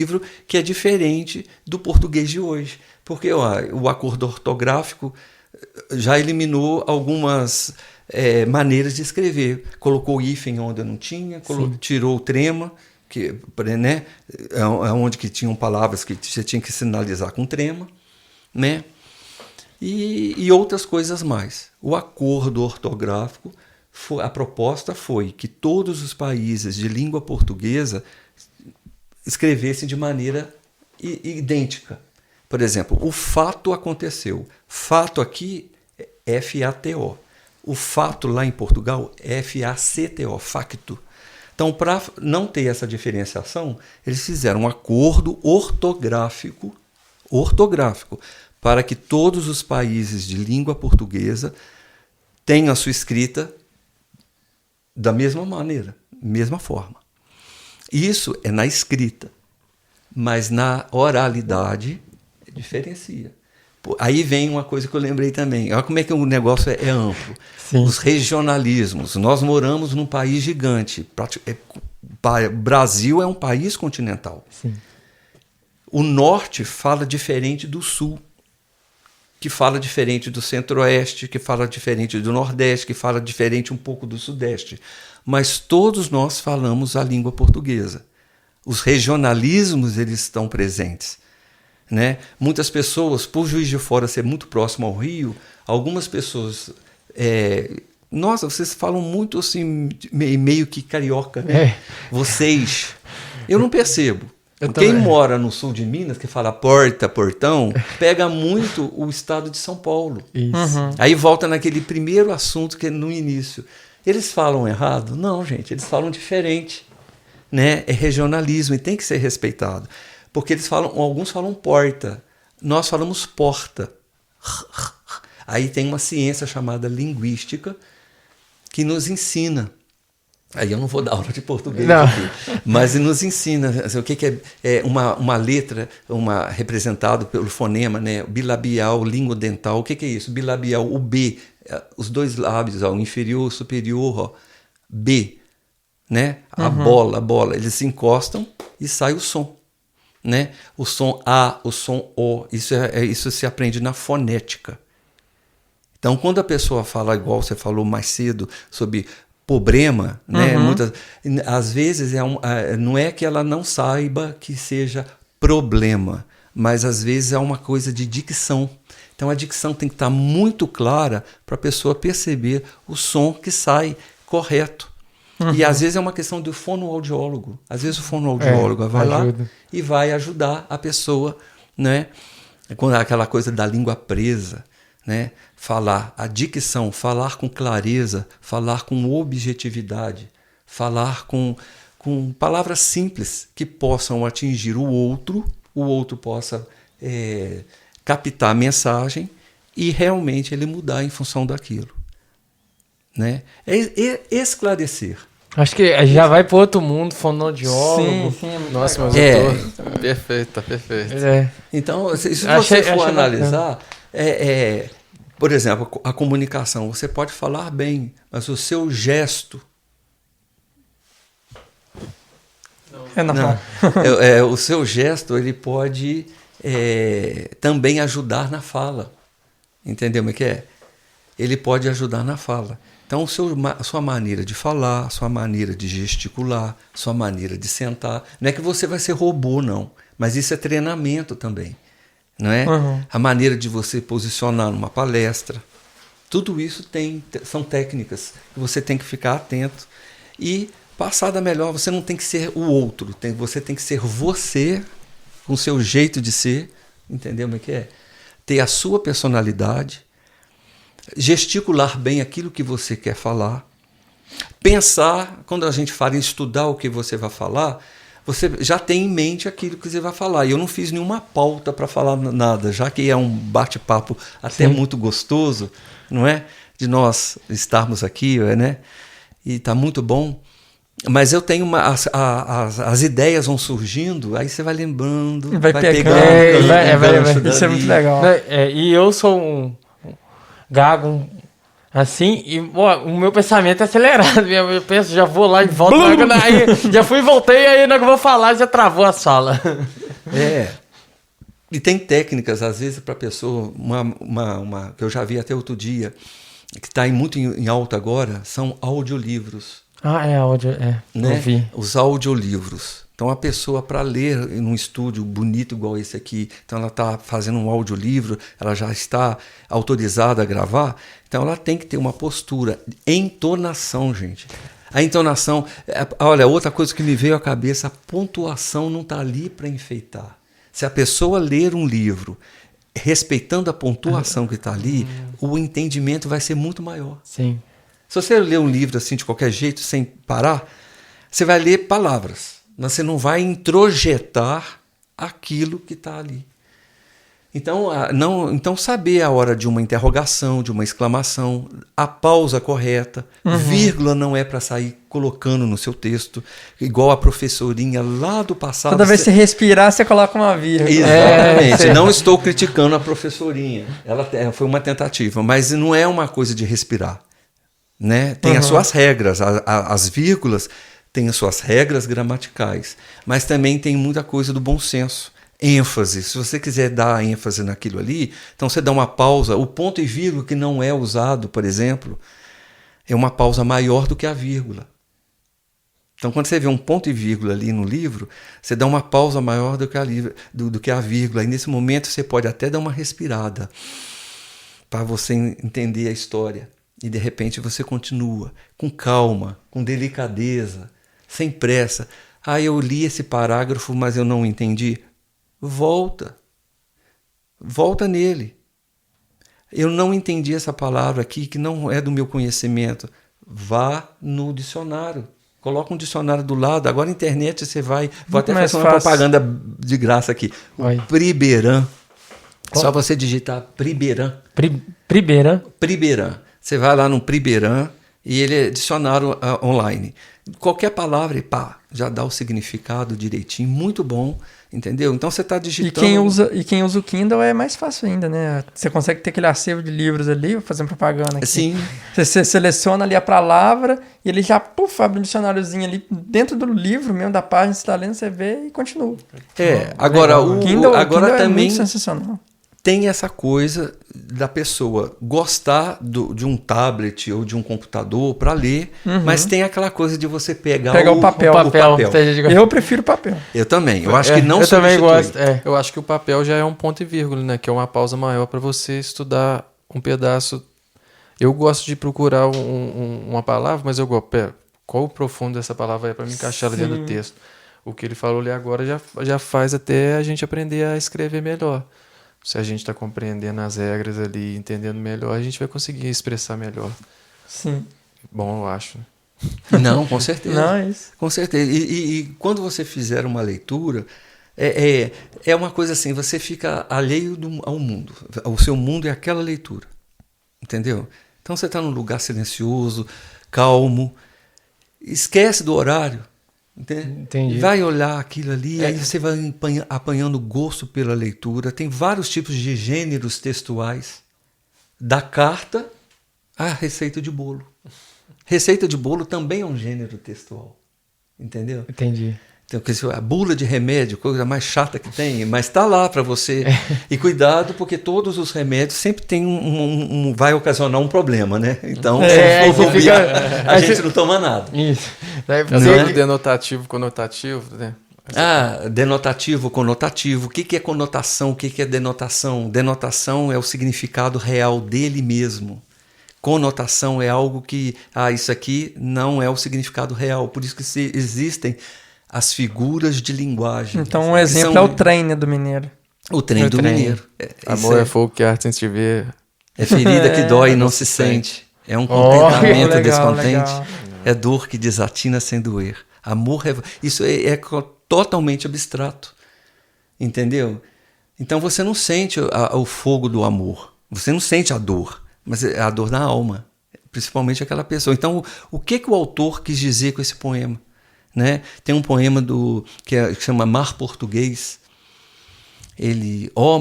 livro que é diferente do português de hoje, porque o acordo ortográfico já eliminou algumas maneiras de escrever. Colocou hífen onde não tinha, tirou o trema, que, né, onde que tinham palavras que você tinha que sinalizar com trema, né? E outras coisas mais. O acordo ortográfico, a proposta foi que todos os países de língua portuguesa escrevessem de maneira idêntica. Por exemplo, o fato aconteceu. Fato aqui é F-A-T-O. O fato lá em Portugal é F-A-C-T-O, facto. Então, para não ter essa diferenciação, eles fizeram um acordo ortográfico para que todos os países de língua portuguesa tenham a sua escrita da mesma maneira, mesma forma. Isso é na escrita, mas na oralidade diferencia. Aí vem uma coisa que eu lembrei também. Olha como é que o negócio é amplo. Sim. Os regionalismos. Nós moramos num país gigante. O Brasil é um país continental. Sim. O norte fala diferente do sul, que fala diferente do centro-oeste, que fala diferente do nordeste, que fala diferente um pouco do sudeste. Mas todos nós falamos a língua portuguesa. Os regionalismos eles estão presentes, né? Muitas pessoas, por Juiz de Fora ser muito próximo ao Rio, algumas pessoas... nossa, vocês falam muito assim, meio que carioca, né? Vocês... Eu não percebo. Quem mora no sul de Minas, que fala porta, portão, pega muito o estado de São Paulo. Isso. Uhum. Aí volta naquele primeiro assunto que é no início. Eles falam errado? Não, gente, eles falam diferente, né? É regionalismo e tem que ser respeitado. Porque alguns falam porta, nós falamos porta. Aí tem uma ciência chamada linguística que nos ensina. Aí eu não vou dar aula de português aqui, mas nos ensina o que é uma letra, representado pelo fonema, né? Bilabial, língua dental. O que é isso? Bilabial, o B, os dois lábios, o inferior, o superior, B, né? A bola, eles se encostam e sai o som, né? O som A, o som O, isso se aprende na fonética. Então, quando a pessoa fala, igual você falou mais cedo, sobre problema, né? Às vezes não é que ela não saiba que seja problema, mas às vezes é uma coisa de dicção. Então a dicção tem que estar muito clara para a pessoa perceber o som que sai correto. E às vezes é uma questão do fonoaudiólogo. Às vezes o fonoaudiólogo vai lá e vai ajudar a pessoa, né? Quando aquela coisa da língua presa, né? Falar a dicção, falar com clareza, falar com objetividade, falar com palavras simples que possam atingir o outro possa captar a mensagem e realmente ele mudar em função daquilo, né? Esclarecer. Acho que já vai para outro mundo, fonoaudiólogo. Sim. Nossa, mas eu tô... Perfeito, tá perfeito. Então, se você for analisar... por exemplo, a comunicação. Você pode falar bem, mas o seu gesto... o seu gesto ele pode também ajudar na fala. Entendeu o que é? Ele pode ajudar na fala. Então, a sua maneira de falar, a sua maneira de gesticular, a sua maneira de sentar... Não é que você vai ser robô, não. Mas isso é treinamento também. Não é? A maneira de você posicionar numa palestra. Tudo isso são técnicas que você tem que ficar atento. E passar da melhor, você não tem que ser o outro. Você tem que ser você, com o seu jeito de ser. Entendeu o que é? Ter a sua personalidade. Gesticular bem aquilo que você quer falar. Pensar, quando a gente fala em estudar o que você vai falar... Você já tem em mente aquilo que você vai falar. E eu não fiz nenhuma pauta para falar nada, já que é um bate-papo até muito gostoso, não é? De nós estarmos aqui, né? E está muito bom. Mas eu tenho as ideias vão surgindo, aí você vai lembrando, vai pegando. Isso é muito legal. E eu sou um gago, Assim, e o meu pensamento é acelerado. Eu penso, já vou lá e volto. Aí, já fui e voltei, aí não vou falar, já travou a sala. E tem técnicas, às vezes, para a pessoa, uma que eu já vi até outro dia, que está muito em alta agora, são audiolivros. Áudio, né? Eu vi. Os audiolivros. Então, a pessoa, para ler num estúdio bonito igual esse aqui, então ela está fazendo um audiolivro, ela já está autorizada a gravar, então ela tem que ter uma postura, entonação, gente. A entonação, olha, outra coisa que me veio à cabeça, a pontuação não está ali para enfeitar. Se a pessoa ler um livro respeitando a pontuação que está ali, o entendimento vai ser muito maior. Sim. Se você ler um livro assim de qualquer jeito, sem parar, você vai ler palavras, mas você não vai introjetar aquilo que está ali. Então, saber a hora de uma interrogação, de uma exclamação, a pausa correta, vírgula não é para sair colocando no seu texto, igual a professorinha lá do passado. Toda vez que você respirar, você coloca uma vírgula. Exatamente. Não estou criticando a professorinha. Ela foi uma tentativa, mas não é uma coisa de respirar. Né? Tem as suas regras, as vírgulas têm as suas regras gramaticais, mas também tem muita coisa do bom senso. ênfase. Se você quiser dar ênfase naquilo ali, então você dá uma pausa. O ponto e vírgula que não é usado, por exemplo, é uma pausa maior do que a vírgula. Então, quando você vê um ponto e vírgula ali no livro, você dá uma pausa maior do que a vírgula. E nesse momento você pode até dar uma respirada para você entender a história. E de repente você continua com calma, com delicadeza, sem pressa. Ah, eu li esse parágrafo, mas eu não entendi. Volta. Volta nele. Eu não entendi essa palavra aqui, que não é do meu conhecimento. Vá no dicionário. Coloca um dicionário do lado. Agora na internet você vai... Vou até fazer uma propaganda de graça aqui. Priberan. Só você digitar Priberan. Priberan? Priberan. Você vai lá no Priberan e ele é dicionário online. Qualquer palavra, já dá o significado direitinho. Muito bom, entendeu? Então você está digitando... E quem usa o Kindle é mais fácil ainda, né? Você consegue ter aquele acervo de livros ali, fazendo propaganda aqui. Sim. Você seleciona ali a palavra e ele já abre um dicionáriozinho ali dentro do livro mesmo, da página, você está lendo, você vê e continua. Agora o Kindle também... é muito sensacional. Tem essa coisa da pessoa gostar de um tablet ou de um computador para ler, mas tem aquela coisa de você pegar o papel. Eu prefiro papel. Eu também. Eu acho que não eu também gosto. Eu acho que o papel já é um ponto e vírgula, né? Que é uma pausa maior para você estudar um pedaço. Eu gosto de procurar uma palavra, mas eu gosto. Qual o profundo dessa palavra é para me encaixar dentro do texto? O que ele falou ali agora já faz até a gente aprender a escrever melhor. Se a gente está compreendendo as regras ali, entendendo melhor, a gente vai conseguir expressar melhor. Sim. Bom, eu acho. Não, com certeza. Não, é isso. Com certeza. E quando você fizer uma leitura, é uma coisa assim, você fica alheio ao mundo. O seu mundo é aquela leitura. Entendeu? Então você está num lugar silencioso, calmo, esquece do horário. Entendi. Vai olhar aquilo ali, aí você vai apanhando gosto pela leitura. Tem vários tipos de gêneros textuais. Da carta à receita de bolo. Receita de bolo também é um gênero textual. Entendeu? Entendi. Então, a bula de remédio, coisa mais chata que tem, mas está lá para você. E cuidado, porque todos os remédios sempre tem vai ocasionar um problema, né? Então, se for bobear, a gente não toma nada. Isso. Denotativo, conotativo, né? Denotativo, conotativo. O que é conotação? O que é denotação? Denotação é o significado real dele mesmo. Conotação é algo que, isso aqui não é o significado real. Por isso que existem as figuras de linguagem. Então, um exemplo é o trem, né, do mineiro. O trem do mineiro. Amor é fogo que arte sem te ver. É ferida que dói e não se sente. É um contentamento descontente. É dor que desatina sem doer. Amor isso é totalmente abstrato. Entendeu? Então você não sente o fogo do amor. Você não sente a dor. Mas é a dor na alma. Principalmente aquela pessoa. Então, o que o autor quis dizer com esse poema? Né? Tem um poema que chama Mar Português.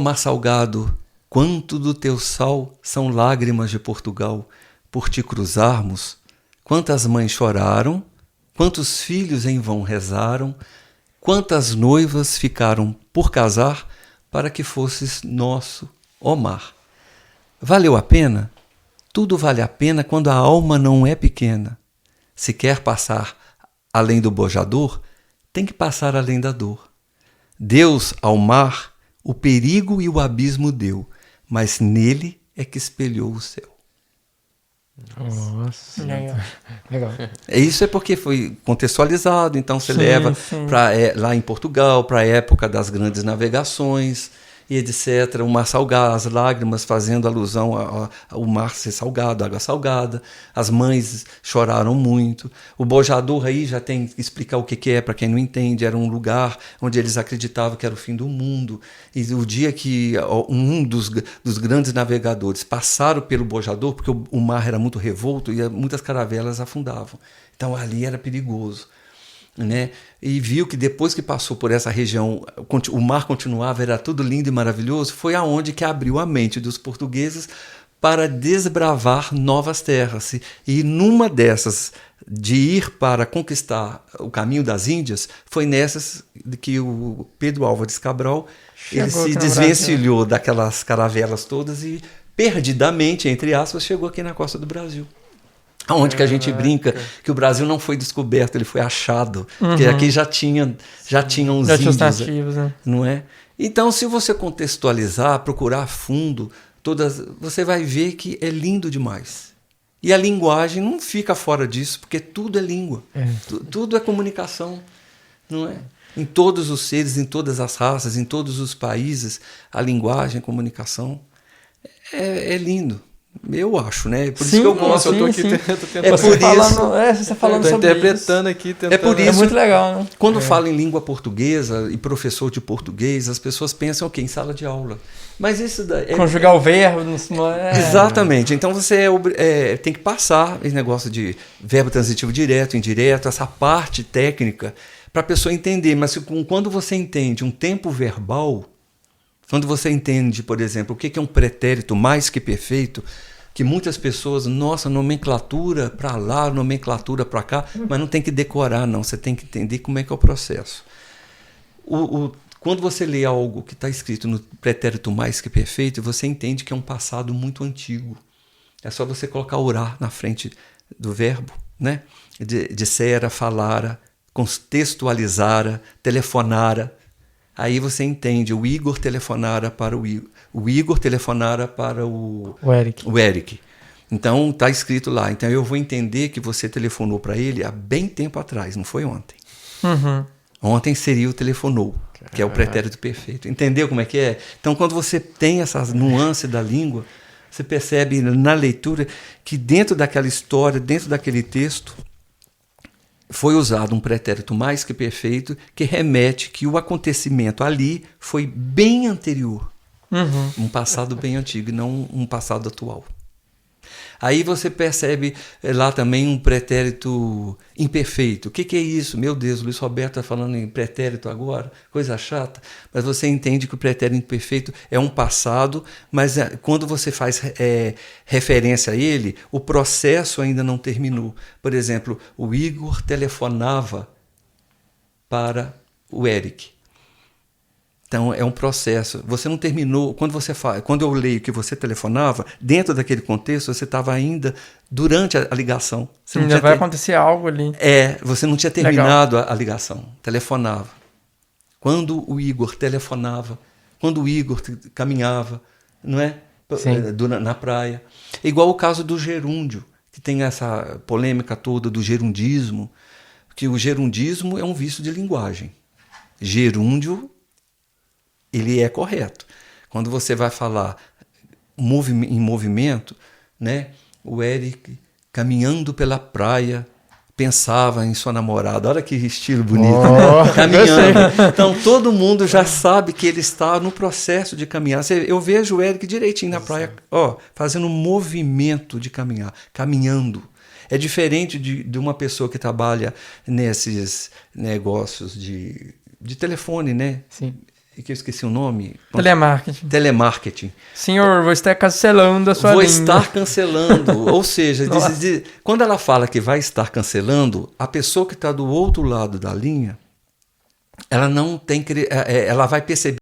Mar salgado, quanto do teu sal são lágrimas de Portugal, por te cruzarmos, quantas mães choraram, quantos filhos em vão rezaram, quantas noivas ficaram por casar para que fosses nosso, ó mar. Valeu a pena? Tudo vale a pena quando a alma não é pequena. Se quer passar além do bojador, tem que passar além da dor. Deus, ao mar, o perigo e o abismo deu, mas nele é que espelhou o céu. Nossa. Legal. Isso é porque foi contextualizado, então você Sim, leva sim. lá em Portugal, para a época das grandes navegações e etc. O mar salgado, as lágrimas fazendo alusão ao mar ser salgado, água salgada. As mães choraram muito. O bojador aí já tem que explicar o que é, para quem não entende. Era um lugar onde eles acreditavam que era o fim do mundo. E o dia que um dos grandes navegadores passaram pelo bojador, porque o mar era muito revolto e muitas caravelas afundavam. Então ali era perigoso. Né? E viu que depois que passou por essa região, o mar continuava, era tudo lindo e maravilhoso, foi aonde que abriu a mente dos portugueses para desbravar novas terras. E numa dessas, de ir para conquistar o caminho das Índias, foi nessas que o Pedro Álvares Cabral ele se desvencilhou daquelas caravelas todas e perdidamente, entre aspas, chegou aqui na costa do Brasil. Onde que a gente brinca que o Brasil não foi descoberto, ele foi achado. Porque aqui já tinham os índios, nativos, né? não é? Então, se você contextualizar, procurar a fundo, você vai ver que é lindo demais. E a linguagem não fica fora disso, porque tudo é língua. Tudo é comunicação, não é? Em todos os seres, em todas as raças, em todos os países, a linguagem, a comunicação é lindo. Eu acho, né? Por isso que eu gosto. Eu tô aqui É tentando. por isso. Você falando Tô sobre interpretando isso. aqui, tentando. É por É isso. muito legal, né? Quando falo em língua portuguesa e professor de português, as pessoas pensam em sala de aula. Mas isso daí Conjugar o verbo não é... Exatamente. Então você tem que passar esse negócio de verbo transitivo direto, indireto, essa parte técnica, para a pessoa entender. Mas quando você entende um tempo verbal, quando você entende, por exemplo, o que é um pretérito mais que perfeito, que muitas pessoas, nossa, nomenclatura para lá, nomenclatura para cá, mas não tem que decorar, não. Você tem que entender como é que é o processo. Quando você lê algo que está escrito no pretérito mais que perfeito, você entende que é um passado muito antigo. É só você colocar orar na frente do verbo, né? Dissera, falara, contextualizara, telefonara. Aí você entende, o Igor telefonara para o Igor telefonara para o Eric. Então está escrito lá. Então eu vou entender que você telefonou para ele há bem tempo atrás, não foi ontem. Ontem seria o telefonou, que é o pretérito perfeito. Entendeu como é que é? Então quando você tem essas nuances da língua, você percebe na leitura que dentro daquela história, dentro daquele texto, foi usado um pretérito mais que perfeito que remete que o acontecimento ali foi bem anterior. Um passado bem antigo e não um passado atual. Aí você percebe lá também um pretérito imperfeito. O que é isso? Meu Deus, o Luiz Roberto está falando em pretérito agora, coisa chata. Mas você entende que o pretérito imperfeito é um passado, mas quando você faz referência a ele, o processo ainda não terminou. Por exemplo, o Igor telefonava para o Eric. Então, é um processo. Você não terminou. Quando eu leio que você telefonava, dentro daquele contexto, você estava ainda durante a ligação. Você ainda vai acontecer algo ali. Você não tinha terminado a ligação. Telefonava. Quando o Igor telefonava, quando o Igor caminhava, não é? Na praia. É igual o caso do gerúndio, que tem essa polêmica toda do gerundismo, que o gerundismo é um vício de linguagem. Gerúndio, ele é correto. Quando você vai falar em movimento, né? O Eric caminhando pela praia pensava em sua namorada. Olha que estilo bonito, né? Caminhando. Então todo mundo já sabe que ele está no processo de caminhar. Eu vejo o Eric direitinho na praia, fazendo um movimento de caminhar, caminhando. É diferente de uma pessoa que trabalha nesses negócios de telefone, né? Sim. que eu esqueci o nome. Telemarketing. Telemarketing. Senhor, vou estar cancelando a sua Vou linha. estar cancelando. Ou seja, quando ela fala que vai estar cancelando, a pessoa que está do outro lado da linha, ela não tem, ela vai perceber